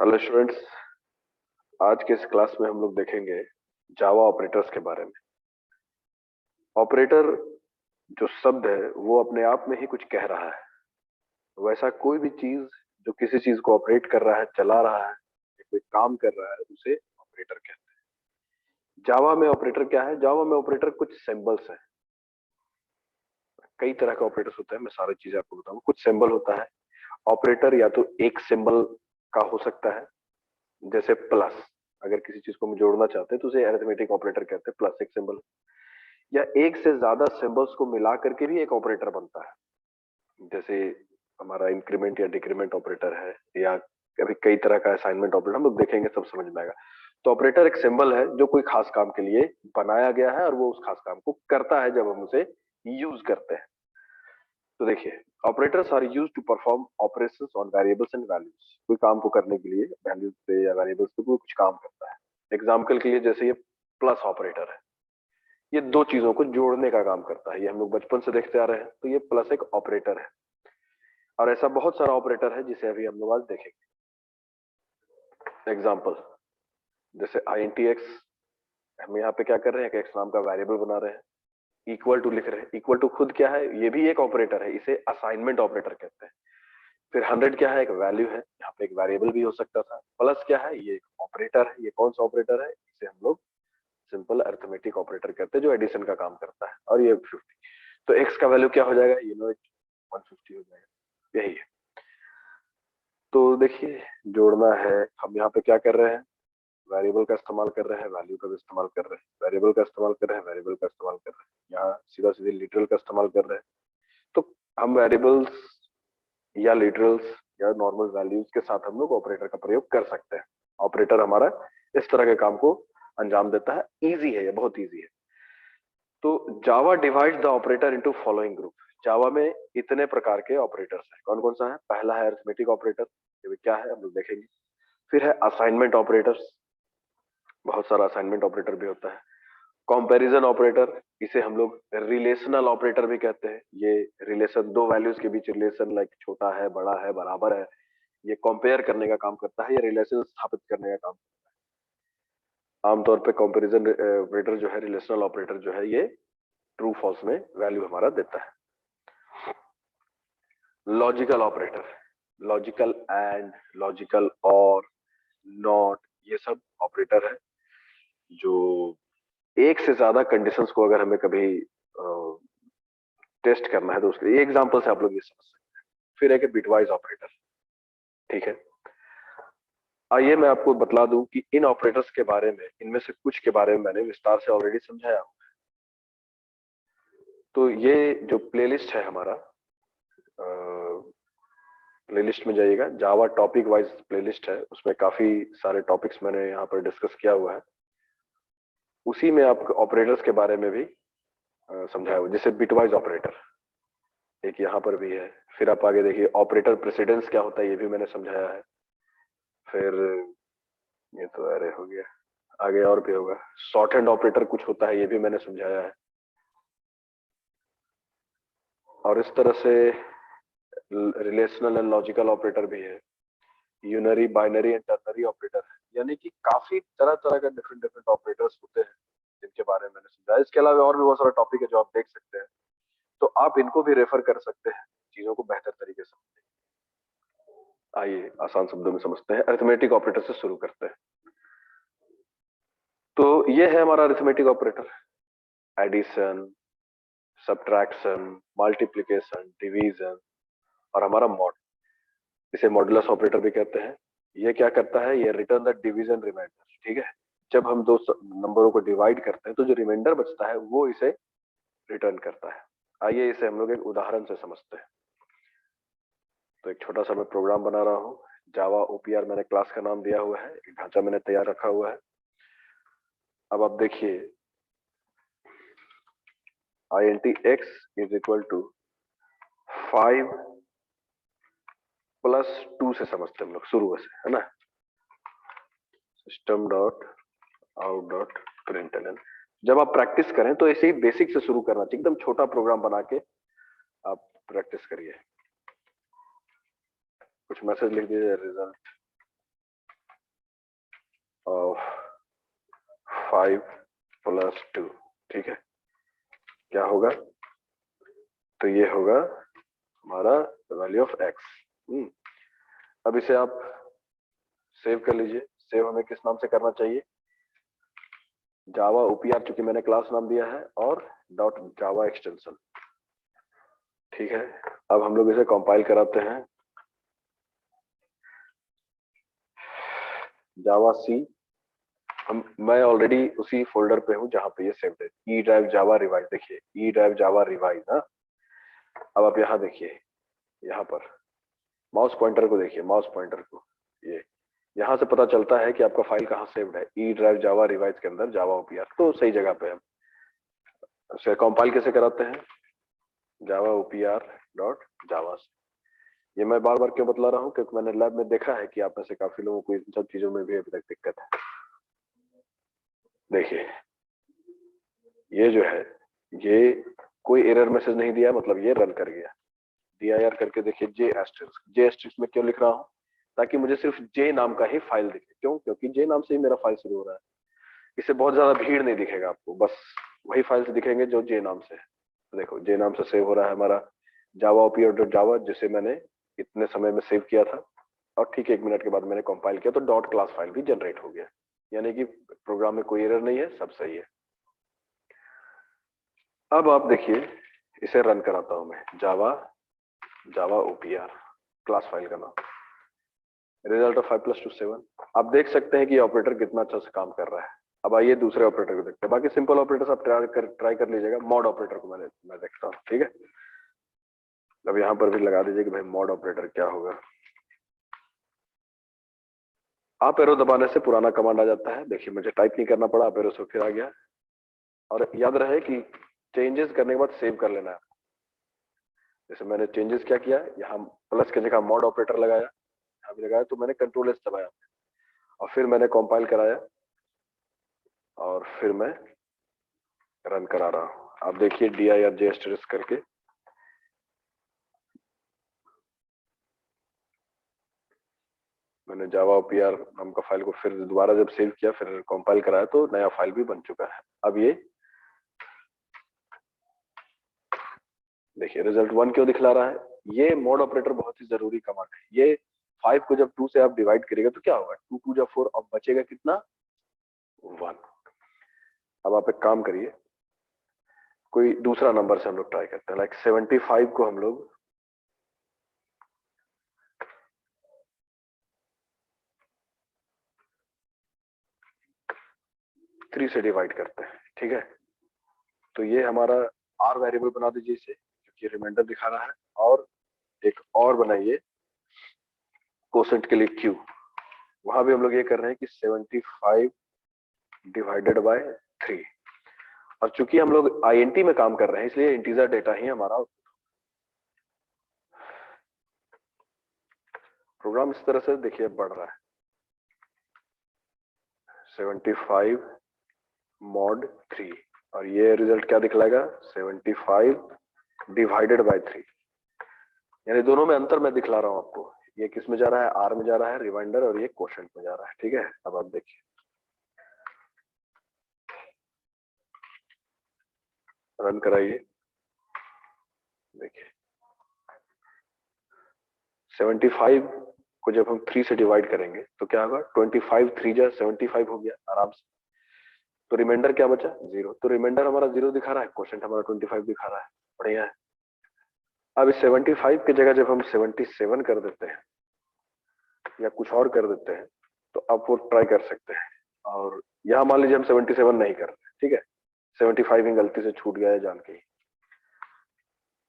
Hello students. आज के इस क्लास में हम लोग देखेंगे जावा ऑपरेटर्स के बारे में। ऑपरेटर जो शब्द है वो अपने आप में ही कुछ कह रहा है। वैसा कोई भी चीज जो किसी चीज को ऑपरेट कर रहा है, चला रहा है या कोई काम कर रहा है, उसे ऑपरेटर कहते हैं। जावा में ऑपरेटर क्या है? जावा में ऑपरेटर कुछ सिंबल्स हैं। कई तरह के ऑपरेटर्स होते हैं, मैं सारी चीजें आपको बताऊंगा। कुछ सिंबल होता है ऑपरेटर, या तो एक सिंबल का हो सकता है, जैसे प्लस। अगर किसी चीज को हम जोड़ना चाहते हैं तो उसे अरिथमेटिक ऑपरेटर कहते हैं, प्लस एक सिंबल। या एक से ज्यादा सिंबल्स को मिला करके भी एक ऑपरेटर बनता है, जैसे हमारा इंक्रीमेंट या डिक्रीमेंट ऑपरेटर है, या कभी कई तरह का असाइनमेंट ऑपरेटर हम लोग देखेंगे, सब समझ में आएगा। तो ऑपरेटर एक सिंबल है जो कोई खास काम के लिए बनाया गया है और वो उस खास काम को करता है जब हम उसे यूज करते हैं। तो देखिए, operators are use to perform operations on variables and values. कोई काम को करने के लिए वैल्यूज पे या वेरिएबल्स पे कोई कुछ काम करता है। एग्जाम्पल के लिए जैसे ये प्लस ऑपरेटर है, ये दो चीजों को जोड़ने का काम करता है। ये हम लोग बचपन से देखते आ रहे हैं, तो ये प्लस एक ऑपरेटर है। और ऐसा बहुत सारा ऑपरेटर है जिसे अभी हम लोग आज देखेंगे। एग्जाम्पल जैसे आई एन टी एक्स, हम यहाँ पे क्या कर रहे हैं कि एक्स नाम का वेरिएबल बना रहे हैं, इक्वल टू लिख रहे हैं। इक्वल टू खुद क्या है? ये भी एक ऑपरेटर है, इसे असाइनमेंट ऑपरेटर कहते हैं। फिर 100 क्या है? एक वैल्यू है, यहाँ पे एक वेरिएबल भी हो सकता था। प्लस क्या है? ये एक ऑपरेटर है। ये कौन सा ऑपरेटर है? इसे हम लोग सिंपल अरिथमेटिक ऑपरेटर कहते हैं, जो एडिशन का काम करता है। और ये 50, तो एक्स का वैल्यू क्या हो जाएगा? 150 हो जाएगा। यही है। तो देखिए, जोड़ना है। हम यहाँ पे क्या कर रहे हैं? वेरिएबल का इस्तेमाल कर रहे हैं, वैल्यू का भी इस्तेमाल कर रहे हैं, वेरिएबल का इस्तेमाल कर रहे हैं, वेरिएबल का इस्तेमाल कर रहे हैं, यहाँ सीधा सीधे लिटरल का इस्तेमाल कर रहे हैं। तो हम वेरिएबल्स या लिटरल्स या नॉर्मल वैल्यूज के साथ हम लोग ऑपरेटर का प्रयोग कर सकते हैं। ऑपरेटर हमारा इस तरह के काम को अंजाम देता है। इजी है, ये बहुत इजी है। तो Java divide the operator into following group. Java में इतने प्रकार के ऑपरेटर्स हैं। कौन कौन सा है? पहला है अरिथमेटिक ऑपरेटर, ये भी क्या है हम लोग देखेंगे। फिर है असाइनमेंट ऑपरेटर्स, बहुत सारा असाइनमेंट ऑपरेटर भी होता है। कंपैरिजन ऑपरेटर, इसे हम लोग रिलेशनल ऑपरेटर भी कहते हैं। ये रिलेशन, दो वैल्यूज के बीच रिलेशन, लाइक छोटा है, बड़ा है, बराबर है, ये कंपेयर करने का काम करता है, ये रिलेशन स्थापित करने का काम। आमतौर पे कंपैरिजन ऑपरेटर जो है, रिलेशनल ऑपरेटर जो है, ये ट्रू फॉल्स में वैल्यू हमारा देता है। Logical operator, logical and, logical और, नॉट, ये सब ऑपरेटर है जो एक से ज्यादा कंडीशंस को अगर हमें कभी टेस्ट करना है तो उसके लिए एग्जांपल से आप लोग ये समझ सकते हैं। फिर है कि बिटवाइज ऑपरेटर। ठीक है, आइए मैं आपको बतला दूं कि इन ऑपरेटर्स के बारे में, इनमें से कुछ के बारे में मैंने विस्तार से ऑलरेडी समझाया। तो ये जो प्लेलिस्ट है हमारा, प्लेलिस्ट में जाइएगा, जावा टॉपिक वाइज प्लेलिस्ट है, उसमें काफी सारे टॉपिक्स मैंने यहाँ पर डिस्कस किया हुआ है। उसी में आपको ऑपरेटर्स के बारे में भी समझाया हुआ, जैसे बिटवाइज ऑपरेटर एक यहाँ पर भी है। फिर आप आगे देखिए, ऑपरेटर प्रेसिडेंस क्या होता है, ये भी मैंने समझाया है। फिर ये तो अरे हो गया, आगे और भी होगा। शॉर्ट हैंड ऑपरेटर कुछ होता है, ये भी मैंने समझाया है। और इस तरह से रिलेशनल एंड लॉजिकल ऑपरेटर भी है। Unary, binary and ternary operator है। यानी कि काफी तरह तरह का डिफरेंट डिफरेंट ऑपरेटर्स होते हैं जिनके बारे में मैंने समझाया। इसके अलावा और भी बहुत सारा टॉपिक है जो आप देख सकते हैं, तो आप इनको भी रेफर कर सकते हैं चीजों को बेहतर तरीके से। आइए आसान शब्दों में समझते हैं, अरिथमेटिक ऑपरेटर से शुरू करते हैं। तो ये है हमारा arithmetic operator. Addition, subtraction, multiplication, division, और हमारा मॉड, इसे मॉडुलस ऑपरेटर भी कहते हैं। ये क्या करता है? ये रिटर्न द डिवीजन रिमाइंडर। ठीक है, जब हम दो नंबरों को डिवाइड करते हैं तो जो रिमाइंडर बचता है वो इसे रिटर्न करता है। आइए इसे हम लोग एक उदाहरण से समझते हैं। तो एक छोटा सा मैं प्रोग्राम बना रहा हूँ। जावा ओपीआर मैंने क्लास का नाम दिया हुआ है, एक ढांचा मैंने तैयार रखा हुआ है। अब आप देखिए, I N T X is equal to 5 plus 2 से समझते हैं हम लोग शुरू से, है ना। System dot out dot println. जब आप प्रैक्टिस करें तो ऐसे ही बेसिक से शुरू करना चाहिए, एकदम छोटा प्रोग्राम बना के आप प्रैक्टिस करिए। कुछ मैसेज लिख दीजिए, रिजल्ट 5 प्लस 2, ठीक है, क्या होगा, तो ये होगा हमारा वैल्यू ऑफ x। अब इसे आप सेव कर लीजिए। सेव हमें किस नाम से करना चाहिए, जावा ओपीआर, चूंकि मैंने क्लास नाम दिया है, और डॉट जावा एक्सटेंशन, ठीक है। अब हम लोग इसे कंपाइल कराते हैं, जावा सी। मैं ऑलरेडी उसी फोल्डर पे हूँ जहाँ पे ये सेव है, ई ड्राइव जावा रिवाइज, देखिए ई ड्राइव जावा रिवाइज ना। अब आप यहाँ देखिए, यहाँ पर माउस पॉइंटर को देखिए, माउस पॉइंटर को, ये यहाँ से पता चलता है कि आपका फाइल कहाँ सेव्ड है, ई ड्राइव जावा रिवाइज के अंदर जावा ओपीआर, तो सही जगह पे है। उसे कंपाइल कैसे कराते हैं, जावा ओपीआर डॉट जावा। ये मैं बार बार क्यों बतला रहा हूँ, क्योंकि मैंने लैब में देखा है कि आप में से काफी लोगों को इन सब चीजों में भी अभी तक दिक्कत है। देखिए ये जो है, ये कोई एरर मैसेज नहीं दिया, मतलब ये रन कर गया। dir करके देखिए, जे एस्टेरिस्क में क्यों लिख रहा हूँ, ताकि मुझे सिर्फ जे नाम का ही फाइल दिखे। क्यों, क्योंकि जे नाम से ही मेरा फाइल शुरू हो रहा है। इससे बहुत ज्यादा भीड़ नहीं दिखेगा आपको, बस वही फाइल्स दिखेंगे जो जे नाम से है। तो देखो जे नाम से सेव हो रहा है हमारा जावा ओपीआर डॉट जावा, जिसे मैंने इतने समय में सेव किया था, और ठीक 1 मिनट के बाद मैंने कंपाइल किया तो डॉट क्लास फाइल भी जनरेट हो गया। यानी कि प्रोग्राम में कोई एरर नहीं है, सब सही है। अब आप देखिए, इसे रन कराता हूं मैं, जावा ओपीआर क्लास फाइल का नाम, रिजल्ट ऑफ 5 + 2 7। आप देख सकते हैं कि ऑपरेटर कितना अच्छा से काम कर रहा है। अब आइए दूसरे ऑपरेटर को देखते हैं। बाकी सिंपल ऑपरेटर्स आप ट्राई कर लीजिएगा। मॉड ऑपरेटर को मैं देखता हूँ, ठीक है। अब यहाँ पर भी लगा दीजिए कि भाई मॉड ऑपरेटर क्या होगा। आप एरो दबाने से पुराना कमांड आ जाता है। देखिए मुझे टाइप नहीं करना पड़ा, आप एरो से फिर आ गया। और याद रहे कि चेंजेस करने के बाद सेव कर लेना है। जैसे मैंने चेंजेस क्या किया, यहाँ प्लस की जगह मॉड ऑपरेटर लगाया, यहाँ भी लगाया, तो मैंने कंट्रोल एस दबाया और फिर मैंने कंपाइल कराया और फिर मैं रन करा रहा हूँ। आप देखिए dir जे एस्टेरिस्क करके मैंने जावा ओपीआर नाम का फाइल को फिर दोबारा जब सेव किया, फिर कंपाइल कराया, तो नया फाइल भी बन चुका है। अब ये देखिए रिजल्ट 1 क्यों दिखला रहा है। ये मोड ऑपरेटर बहुत ही जरूरी कमांड है। ये 5 को जब 2 से आप डिवाइड करिएगा तो क्या होगा, 2 2 जा 4, अब बचेगा कितना, 1। अब आप एक काम करिए, कोई दूसरा नंबर से हम लोग ट्राई करते हैं, लाइक 75 को हम लोग 3 से डिवाइड करते हैं, ठीक है। तो ये हमारा आर वेरिएबल बना दीजिए इसे, क्योंकि रिमाइंडर दिखा रहा है। और एक और बनाइए कोसेंट के लिए क्यू। वहां भी हम लोग ये कर रहे हैं कि 75 डिवाइडेड बाय 3। और चूंकि हम लोग आईएनटी में काम कर रहे हैं, इसलिए इंटीजर डेटा ही हमारा प्रोग्राम इस तरह से देखिए बढ़ रहा है। 75 mod 3 और ये रिजल्ट क्या दिखलाएगा, 75 डिवाइडेड बाय 3। यानी दोनों में अंतर मैं दिखला रहा हूं आपको। ये किस में जा रहा है, आर में जा रहा है रिमाइंडर, और ये क्वोशंट में जा रहा है, ठीक है। अब आप देखिए, रन कराइए, देखिए 75 को जब हम 3 से डिवाइड करेंगे तो क्या होगा, 25 3 जा 75 हो गया आराम से। तो रिमाइंडर क्या बचा, 0। तो रिमाइंडर हमारा 0 दिखा रहा है, क्वोशंट हमारा 25 दिखा रहा है, बढ़िया है। अब इस 75 की जगह जब हम 77 कर देते हैं या कुछ और कर देते हैं, तो आप वो ट्राई कर सकते हैं। और यहाँ मान लीजिए हम 77 नहीं कर रहे, ठीक है, 75 ही गलती से छूट गया है जान के ही।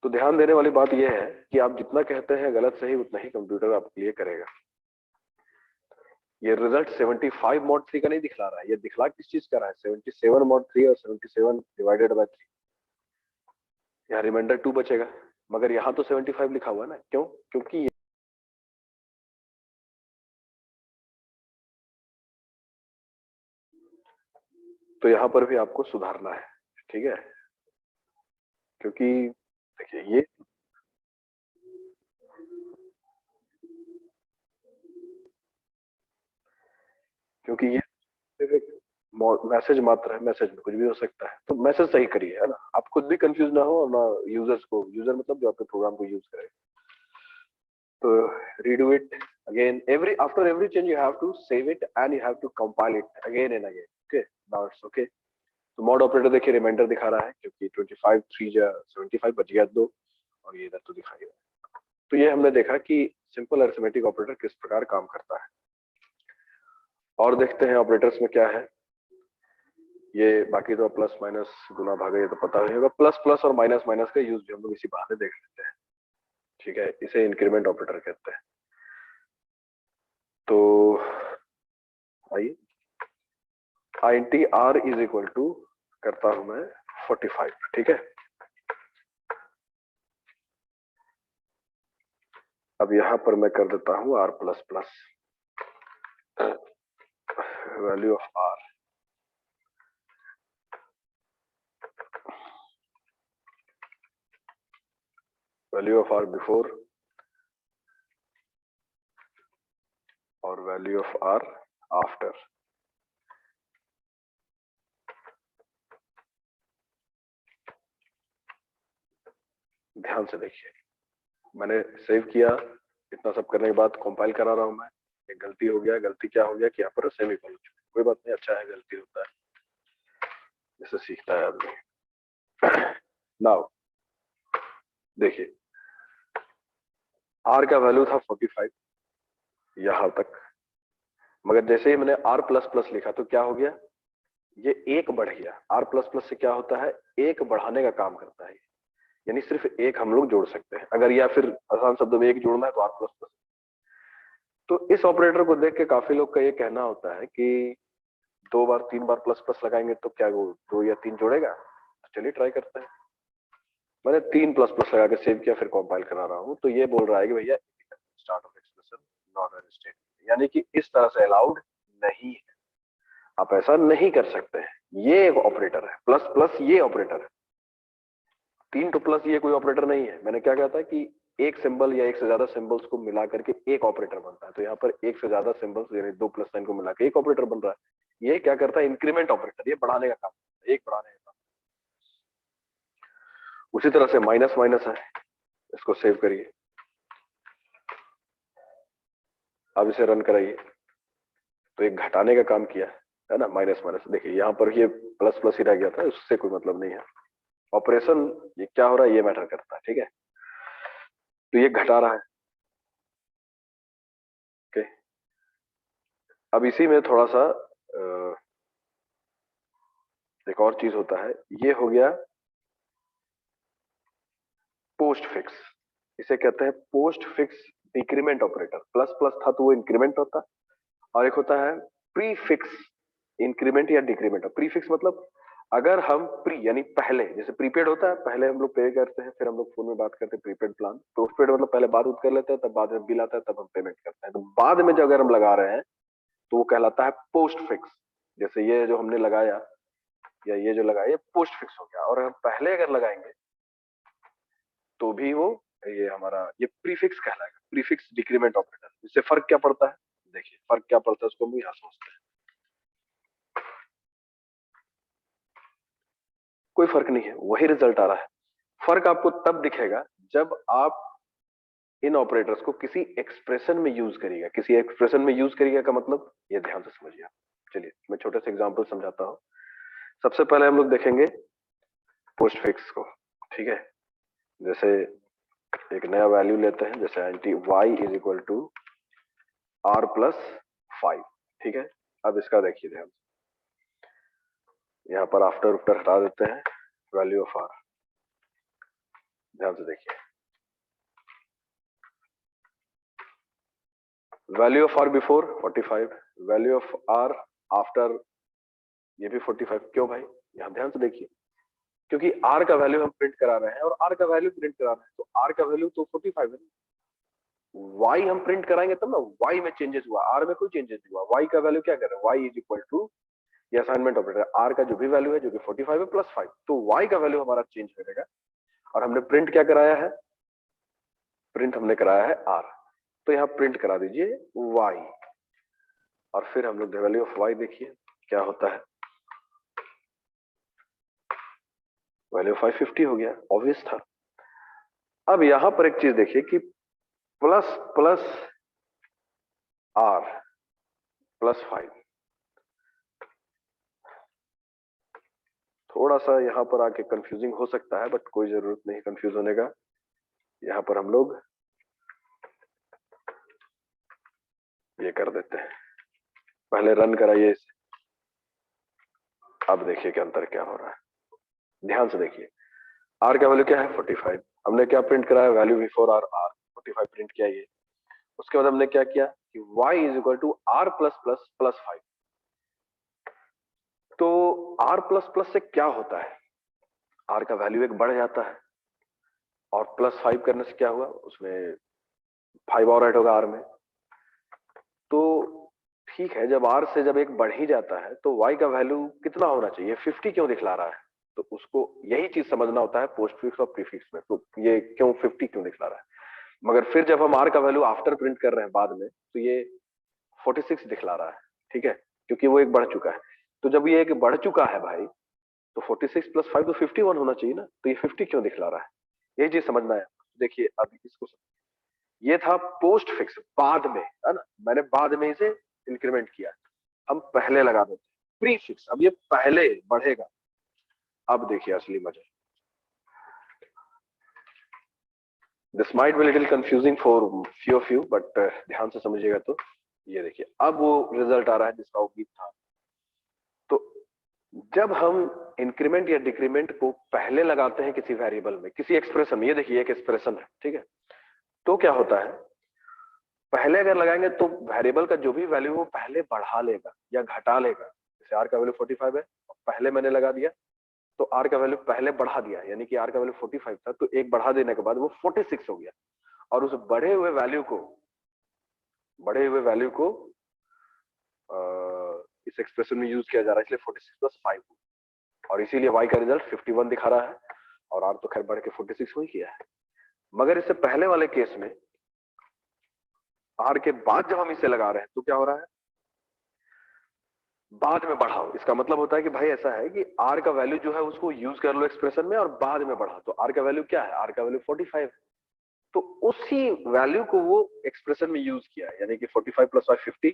तो ध्यान देने वाली बात यह है कि आप जितना कहते हैं गलत सही, उतना ही कंप्यूटर आपके लिए करेगा। ये रिजल्ट 75 mod 3 का नहीं दिखला रहा है, ये दिखला किस चीज का रहा है, 77 mod 3 और 77 डिवाइडेड बाय 3। यहाँ रिमाइंडर 2 बचेगा, मगर यहाँ तो 75 लिखा हुआ है ना, क्यों, क्योंकि तो यहाँ पर भी आपको सुधारना है, ठीक है। क्योंकि देखिए ये क्योंकि ये सिर्फ एक मैसेज मात्र है, मैसेज में कुछ भी हो सकता है, तो मैसेज सही करिए, है ना, आप खुद भी कंफ्यूज ना हो और ना यूजर्स को, यूजर मतलब जो आपके प्रोग्राम को यूज करे। तो redo it again, after every change you have to save it and you have to compile it again and again. Okay, now it's okay. तो मॉड ऑपरेटर देखिए रिमाइंडर दिखा रहा है क्योंकि 25 3 जा 75 बच गया 2, और ये इधर तो दिखाई दे रहा है। तो ये हमने देखा कि सिंपल अरिथमेटिक ऑपरेटर किस प्रकार काम करता है। और देखते हैं ऑपरेटर्स में क्या है। ये बाकी तो प्लस माइनस गुना भागा ये तो पता ही होगा, प्लस प्लस और माइनस माइनस का यूज भी हम लोग इसी बहाने देख लेते हैं। ठीक है, इसे इंक्रीमेंट ऑपरेटर कहते हैं। तो आइए, int R is equal to करता हूं मैं 45। ठीक है, अब यहां पर मैं कर देता हूं R plus plus, value of R, value of R before और वैल्यू ऑफ आर आफ्टर। ध्यान से देखिए, मैंने सेव किया, इतना सब करने के बाद कंपाइल करा रहा हूं मैं, एक गलती हो गया। गलती क्या हो गया कि यहाँ पर सेमीकोलन, कोई बात नहीं, अच्छा है, गलती होता है, इससे सीखता है आदमी। नाउ देखिए, आर का वैल्यू था 45 यहां तक, मगर जैसे ही मैंने आर प्लस प्लस लिखा तो क्या हो गया, ये एक बढ़ गया। आर प्लस प्लस से क्या होता है, एक बढ़ाने का काम करता है, यानी सिर्फ एक हम लोग जोड़ सकते हैं अगर, या फिर आसान शब्दों में एक जोड़ना है तो आर प्लस प्लस। तो इस ऑपरेटर को देख के काफी लोग का ये कहना होता है कि 2 बार 3 बार प्लस प्लस लगाएंगे तो क्या वो 2 या 3 जोड़ेगा। तो चलिए ट्राई करते हैं। मैंने 3 प्लस प्लस लगा के सेव किया, फिर कंपाइल करा रहा हूँ, तो ये बोल रहा है कि भैया start of expression not an statement, यानी कि इस तरह से अलाउड नहीं है, आप ऐसा नहीं कर सकते हैं। ये एक ऑपरेटर है, प्लस प्लस ये ऑपरेटर है, 3 तो प्लस ये कोई ऑपरेटर नहीं है। मैंने क्या कहा था कि एक सिंबल या एक से ज्यादा सिंबल्स को मिला करके एक ऑपरेटर बनता है, तो यहाँ पर एक से ज्यादा सिंबल्स यानी 2 प्लस साइन को मिला के एक ऑपरेटर बन रहा है। ये क्या करता है, इंक्रीमेंट ऑपरेटर, ये बढ़ाने का काम, एक बढ़ाने का काम। उसी तरह से माइनस माइनस है, इसको सेव करिए, अब इसे रन कराइए, तो एक घटाने का काम किया है ना, माइनस माइनस। देखिए यहाँ पर ये प्लस प्लस ही रह गया था, उससे कोई मतलब नहीं है। ऑपरेशन ये क्या हो रहा है ये मैटर करता है। ठीक है, तो ये घटा रहा है। ओके, अब इसी में थोड़ा सा एक और चीज होता है, ये हो गया पोस्ट फिक्स, इसे कहते हैं post fix decrement operator. Plus plus था तो वो इंक्रीमेंट होता, और एक होता है प्री फिक्स इंक्रीमेंट या डिक्रीमेंट। प्री फिक्स मतलब अगर हम प्री यानी पहले, जैसे प्रीपेड होता है, पहले हम लोग पे करते हैं, फिर हम लोग फोन में बात करते हैं प्रीपेड प्लान। पोस्टपेड मतलब पहले बात उत कर लेते हैं, तब बाद में बिल आता है, तब हम पेमेंट करते हैं। तो बाद में जो अगर हम लगा रहे हैं तो वो कहलाता है पोस्ट फिक्स। जैसे ये जो हमने लगाया या ये जो लगाया, ये पोस्ट फिक्स हो गया। और हम पहले अगर लगाएंगे तो भी वो, ये हमारा ये प्रीफिक्स कहलाएगा, प्रीफिक्स डिक्रीमेंट ऑपरेटर। इससे फर्क क्या पड़ता है, देखिए फर्क क्या पड़ता है उसको हम यहाँ समझते हैं। कोई फर्क नहीं है, वही रिजल्ट आ रहा है। फर्क आपको तब दिखेगा जब आप इन ऑपरेटर्स को किसी एक्सप्रेशन में यूज करिएगा। किसी एक्सप्रेशन में यूज करिएगा का मतलब, ये ध्यान से समझिए। चलिए मैं छोटे से एग्जांपल समझाता हूँ। सबसे पहले हम लोग देखेंगे पोस्ट फिक्स को। ठीक है, जैसे एक नया वैल्यू लेते हैं, जैसे int Y is equal to R plus 5। ठीक है, अब इसका देखिए ध्यान, यहाँ पर आफ्टर आफ्टर हटा देते हैं, वैल्यू ऑफ आर, ध्यान से देखिए, value of R before 45, value of R after ये भी 45। क्यों भाई, यहाँ ध्यान से देखिए, क्योंकि आर का वैल्यू हम प्रिंट करा रहे हैं और आर का वैल्यू प्रिंट करा रहे हैं, तो आर का वैल्यू तो 45 है। वाई हम प्रिंट कराएंगे तब ना, वाई में चेंजेस हुआ, आर में कोई चेंजेस नहीं हुआ। वाई का वैल्यू क्या कर रहे हैं, वाई इज इक्वल टू, ये असाइनमेंट ऑपरेटर, आर का जो भी वैल्यू है जो कि 45 है प्लस 5, तो वाई का वैल्यू हमारा चेंज करेगा। और हमने प्रिंट क्या कराया है, प्रिंट हमने कराया है आर, तो यहाँ प्रिंट करा दीजिए वाई। और फिर हम लोग वैल्यू ऑफ वाई देखिए क्या होता है, वैल्यू 550 हो गया, ऑब्वियस था। अब यहां पर एक चीज देखिए कि प्लस प्लस आर प्लस 5, थोड़ा सा यहाँ पर आके कंफ्यूजिंग हो सकता है, बट कोई जरूरत नहीं कंफ्यूज होने का। यहाँ पर हम लोग ये कर देते हैं, पहले रन कराइए इसे। अब देखिए कि अंतर क्या हो रहा है, ध्यान से देखिए। आर का वैल्यू क्या है 45, हमने क्या प्रिंट कराया, value before R R 45 print किया ये। उसके बाद हमने क्या किया कि y is equal to R plus plus plus 5। तो आर प्लस प्लस से क्या होता है, आर का वैल्यू एक बढ़ जाता है, और प्लस 5 करने से क्या हुआ, उसमें 5 और ऐड होगा आर में। तो ठीक है, जब आर से जब एक बढ़ ही जाता है तो y का वैल्यू कितना होना चाहिए, 50 क्यों दिखला रहा है। तो उसको यही चीज समझना होता है पोस्टफिक्स और प्रीफिक्स में, तो ये क्यों 50 क्यों दिखला रहा है। मगर फिर जब हम आर का वैल्यू आफ्टर प्रिंट कर रहे हैं बाद में, तो ये 46 दिखला रहा है, ठीक है, क्योंकि वो एक बढ़ चुका है। तो जब ये एक बढ़ चुका है भाई, तो 46 प्लस 5 तो 51 होना चाहिए ना, तो ये 50 क्यों दिखला रहा है, यही चीज समझना है। देखिए अभी इसको ये था पोस्ट फिक्स, बाद में है ना, मैंने बाद में इसे इंक्रीमेंट किया, हम पहले लगा देते प्री फिक्स, अब ये पहले बढ़ेगा। अब देखिए असली मजा, this might be little confusing for few of you, but ध्यान से समझिएगा तो ये देखिए अब वो रिजल्ट आ रहा है जिसका उम्मीद था। तो जब हम इंक्रीमेंट या डिक्रीमेंट को पहले लगाते हैं किसी वेरिएबल में, किसी एक्सप्रेशन में, ये देखिए एक एक्सप्रेशन है, ठीक है, तो क्या होता है, पहले अगर लगाएंगे तो वेरिएबल का जो भी वैल्यू वो पहले बढ़ा लेगा या घटा लेगा। जैसे आर का वैल्यू 45 है, पहले मैंने लगा दिया तो आर का वैल्यू पहले बढ़ा दिया, यानी कि आर का वैल्यू 45 था तो एक बढ़ा देने के बाद वो 46 हो गया, और उस बढ़े हुए वैल्यू को इस एक्सप्रेशन में यूज किया जा रहा है, इसलिए 46 प्लस 5, और इसीलिए y का रिजल्ट 51 दिखा रहा है, और r तो खैर बढ़ के 46 हो ही किया है। मगर इससे पहले वाले केस में r के बाद जब हम इसे लगा रहे हैं तो क्या हो रहा है, बाद में बढ़ाओ, इसका मतलब होता है कि भाई ऐसा है कि r का वैल्यू जो है उसको यूज कर लो एक्सप्रेशन में और बाद में बढ़ा, तो r का वैल्यू क्या है, r का वैल्यू 45 है, तो उसी वैल्यू को वो एक्सप्रेशन में यूज किया, यानी कि 45 प्लस 5 50,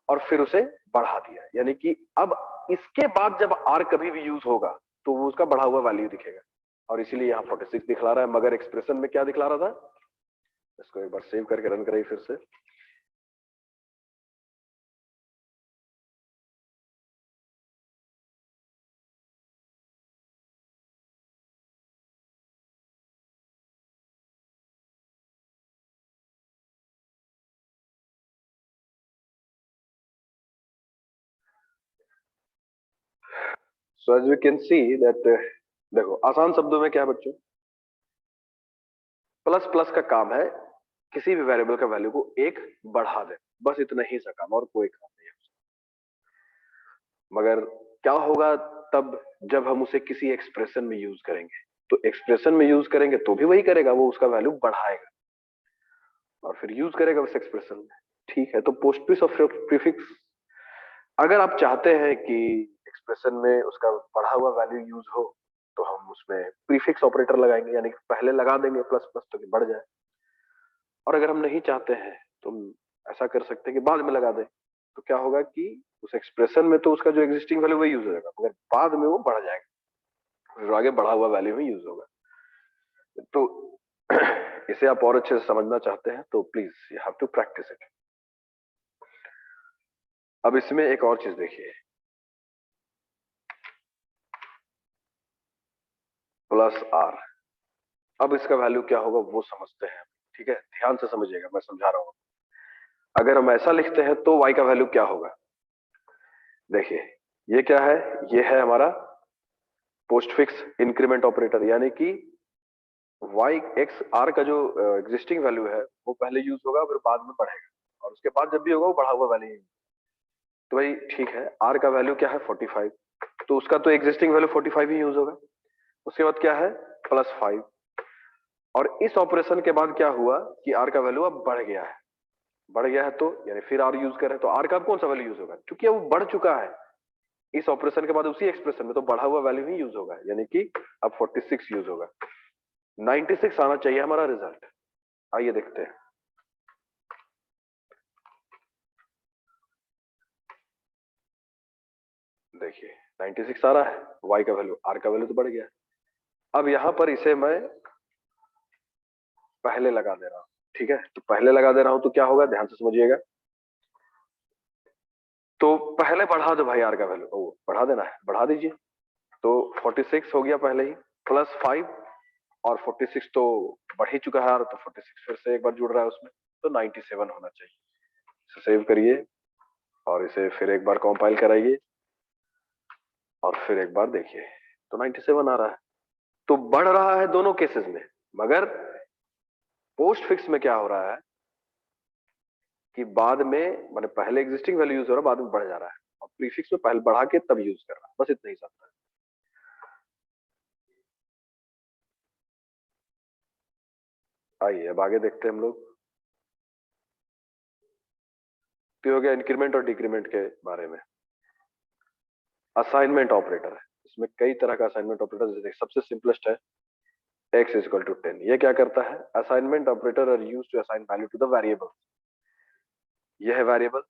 और फिर उसे बढ़ा दिया, यानी कि अब इसके बाद जब r कभी भी यूज होगा तो वो उसका बढ़ा हुआ वैल्यू दिखेगा, और इसीलिए यहाँ 46 दिखला रहा है, मगर एक्सप्रेशन में क्या दिखला रहा था। इसको एक बार सेव करके रन कराइए फिर से। So as we can see that, देखो आसान शब्दों में क्या है बच्चों, प्लस प्लस का काम है किसी भी वेरिएबल का वैल्यू को एक बढ़ा दे, बस इतना ही सा काम, और कोई काम नहीं है। मगर क्या होगा तब जब हम उसे किसी एक्सप्रेशन में यूज करेंगे, तो एक्सप्रेशन में यूज करेंगे तो भी वही करेगा, वो उसका वैल्यू बढ़ाएगा और फिर यूज करेगा उस एक्सप्रेशन में। ठीक है, तो पोस्टफिक्स और प्रीफिक्स, अगर आप चाहते हैं कि एक्सप्रेशन में उसका बढ़ा हुआ वैल्यू यूज हो, तो हम उसमें प्रीफिक्स ऑपरेटर लगाएंगे, यानी कि पहले लगा देंगे प्लस प्लस तो कि बढ़ जाए, और अगर हम नहीं चाहते हैं तो हम ऐसा कर सकते हैं कि बाद में लगा दें, तो क्या होगा कि उस एक्सप्रेशन में तो उसका जो एग्जिस्टिंग वैल्यू वही यूज हो जाएगा, मगर बाद में वो बढ़ जाएगा, फिर आगे बढ़ा हुआ वैल्यू ही यूज होगा। तो इसे आप और अच्छे से समझना चाहते हैं तो please you have to practice it. अब इसमें एक और चीज देखिए, प्लस आर, अब इसका वैल्यू क्या होगा वो समझते हैं, ठीक है, ध्यान से समझिएगा, मैं समझा रहा हूं। अगर हम ऐसा लिखते हैं तो y का वैल्यू क्या होगा, देखिए ये क्या है, ये है हमारा पोस्टफिक्स इंक्रीमेंट ऑपरेटर, यानी कि y x r का जो एग्जिस्टिंग वैल्यू है वो पहले यूज होगा फिर बाद में बढ़ेगा, और उसके बाद जब भी होगा वो बढ़ा हुआ वैल्यू। तो भाई ठीक है, r का वैल्यू क्या है 45, तो उसका तो एग्जिस्टिंग वैल्यू 45 ही यूज होगा। उसके बाद क्या है प्लस 5, और इस ऑपरेशन के बाद क्या हुआ कि r का वैल्यू अब बढ़ गया है, बढ़ गया है तो यानी फिर r यूज करें तो r का अब कौन सा वैल्यू यूज होगा, क्योंकि अब वो बढ़ चुका है, इस ऑपरेशन के बाद उसी एक्सप्रेशन में तो बढ़ा हुआ वैल्यू ही यूज होगा, यानी कि अब 46 यूज होगा। 96 आना चाहिए हमारा रिजल्ट। आइए देखते हैं। देखिए 96 आ रहा है, y का वैल्यू, r का वैल्यू तो बढ़ गया। अब यहां पर इसे मैं पहले लगा दे रहा हूं, ठीक है। तो पहले लगा दे रहा हूं तो क्या होगा, ध्यान से समझिएगा। तो पहले बढ़ा दो भाई r का वैल्यू, ओ बढ़ा देना है, बढ़ा दीजिए। तो 46 हो गया पहले ही, प्लस 5, और 46 तो बढ़ ही चुका है, तो 46 फिर से एक बार जुड़ रहा है उसमें, तो 97 होना चाहिए। इसे सेव करिए और इसे फिर एक बार कंपाइल कराइए और फिर एक बार देखिए, तो 97 आ रहा है। तो बढ़ रहा है दोनों केसेस में, मगर पोस्ट फिक्स में क्या हो रहा है कि बाद में, मैंने पहले एग्जिस्टिंग वैल्यू यूज हो रहा है, बाद में बढ़ जा रहा है, और प्रीफिक्स में पहले बढ़ा के तब यूज कर रहा है, बस इतना ही सब है। आइए अब आगे देखते हैं हम लोग। तो हो गया इंक्रीमेंट और डिक्रीमेंट के बारे में। असाइनमेंट ऑपरेटर है, इसमें कई तरह का असाइनमेंट ऑपरेटर, जैसे सबसे सिंपलेस्ट है x इज इक्वल टू 10। ये क्या करता है, assignment operator are used to assign value to the variable. यह है वेरिएबल,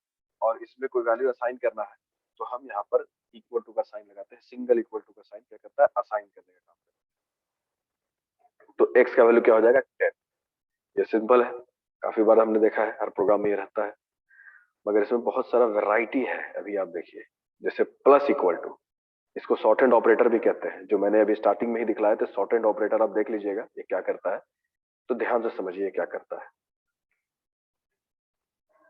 और इसमें कोई वैल्यू असाइन करना है तो हम यहाँ पर इक्वल टू का साइन लगाते हैं। सिंगल इक्वल टू का साइन क्या करता है, असाइन करने का काम करता है। तो x का वैल्यू क्या हो जाएगा, 10। ये सिंपल है, काफी बार हमने देखा है, हर प्रोग्राम में ये रहता है, मगर इसमें बहुत सारा वैरायटी है। अभी आप देखिए, जैसे प्लस इक्वल टू, इसको शॉर्ट हैंड ऑपरेटर भी कहते हैं, जो मैंने अभी स्टार्टिंग में ही दिखलाया था। शॉर्ट हैंड ऑपरेटर आप देख लीजिएगा ये क्या करता है, तो ध्यान से समझिए क्या करता है।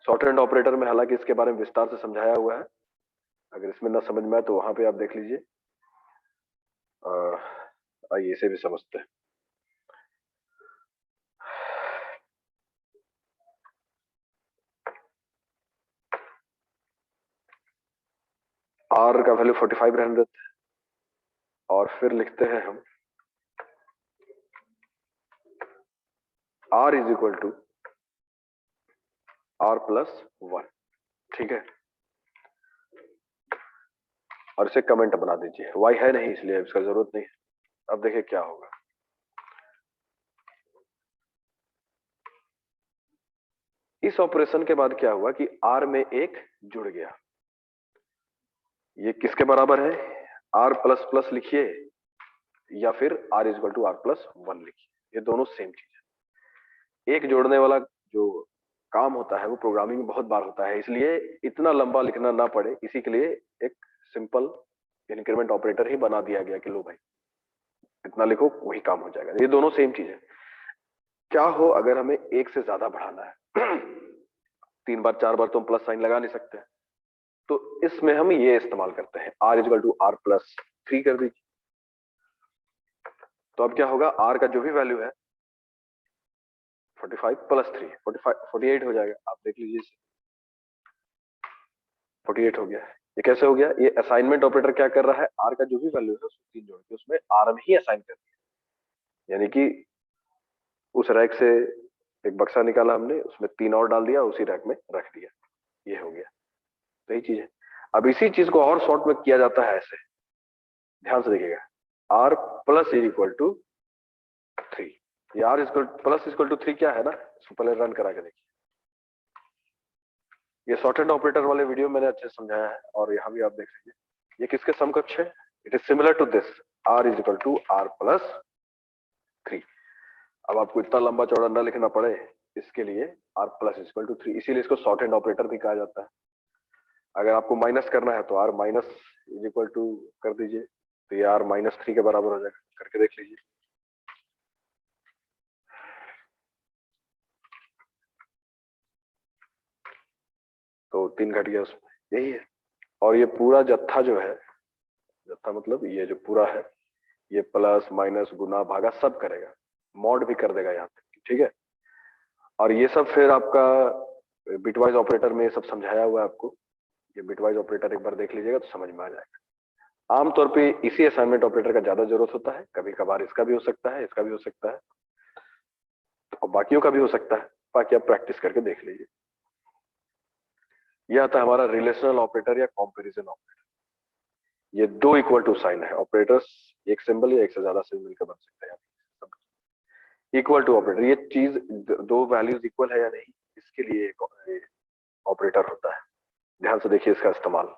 शॉर्ट हैंड ऑपरेटर में हालांकि इसके बारे में विस्तार से समझाया हुआ है, अगर इसमें ना समझ में आए तो वहां पे आप देख लीजिए। आइए इसे भी समझते हैं। आर का वैल्यू 45 रहने देते हैं, और फिर लिखते हैं हम R is equal to R plus 1, ठीक है। और इसे कमेंट बना दीजिए, वाई है नहीं इसलिए इसका जरूरत नहीं है। अब देखिए क्या होगा, इस ऑपरेशन के बाद क्या हुआ कि आर में एक जुड़ गया। ये किसके बराबर है, आर प्लस प्लस लिखिए या फिर R is equal to R plus 1 लिखिए, ये दोनों सेम चीज है। एक जोड़ने वाला जो काम होता है वो प्रोग्रामिंग में बहुत बार होता है, इसलिए इतना लंबा लिखना ना पड़े, इसी के लिए एक सिंपल इंक्रीमेंट ऑपरेटर ही बना दिया गया कि लो भाई इतना लिखो वही काम हो जाएगा। ये दोनों सेम चीज है। क्या हो अगर हमें एक से ज्यादा बढ़ाना है 3 बार 4 बार तो हम प्लस साइन लगा नहीं सकते, तो इसमें हम ये इस्तेमाल करते हैं, R equal to R plus 3 कर दीजिए। तो अब क्या होगा, आर का जो भी वैल्यू है 45 प्लस 3 45 48 हो जाएगा। आप देख लीजिए, 48 हो गया। ये कैसे हो गया, ये असाइनमेंट ऑपरेटर क्या कर रहा है, आर का जो भी वैल्यू है उसको 3 जोड़ के उसमें आर में ही असाइन कर दिया, यानी कि उस रैक से एक बक्सा निकाला हमने, उसमें 3 और डाल दिया, उसी रैक में रख दिया। ये हो गया, सही चीज है। अब इसी चीज को और शॉर्ट में किया जाता है ऐसे, ध्यान से देखिएगा, R plus is equal to 3। ये R equal plus equal to 3 क्या है ना, इसको पहले रन करा के देखिए। ये शॉर्ट हैंड ऑपरेटर वाले वीडियो मैंने अच्छे से समझाया है, और यहाँ भी आप देख लीजिए ये किसके समकक्ष है। It is similar to this, R is equal to R plus 3। अब आपको इतना लंबा चौड़ा न लिखना पड़े, इसके लिए आर प्लस इक्वल टू 3, इसीलिए इसको शॉर्ट हैंड ऑपरेटर भी कहा जाता है। अगर आपको माइनस करना है तो R minus is equal to कर दीजिए, तो ये आर माइनस 3 के बराबर हो जाएगा, करके देख लीजिए। तो 3 घट गया उसमें, यही है। और ये पूरा जत्था जो है, जत्था मतलब ये जो पूरा है, ये प्लस माइनस गुना भागा सब करेगा, मॉड भी कर देगा यहाँ पे, ठीक है। और ये सब फिर आपका बिटवाइज ऑपरेटर में ये सब समझाया हुआ है आपको। ये बिटवाइज ऑपरेटर एक बार देख लीजिएगा तो समझ में आ जाएगा। आमतौर पे इसी असाइनमेंट ऑपरेटर का ज्यादा जरूरत होता है, कभी कभार इसका भी हो सकता है, इसका भी हो सकता है, और बाकियों का भी हो सकता है, बाकी आप प्रैक्टिस करके देख लीजिए। यह था हमारा रिलेशनल ऑपरेटर या कंपैरिजन ऑपरेटर। ये दो इक्वल टू साइन है, ऑपरेटर्स एक सिंबल या एक से ज्यादा सिंबल मिलकर बन सकते हैं। इक्वल टू ऑपरेटर, ये चीज दो वैल्यूज इक्वल है या नहीं, इसके लिए एक ऑपरेटर होता है। ध्यान से देखिए इसका इस्तेमाल।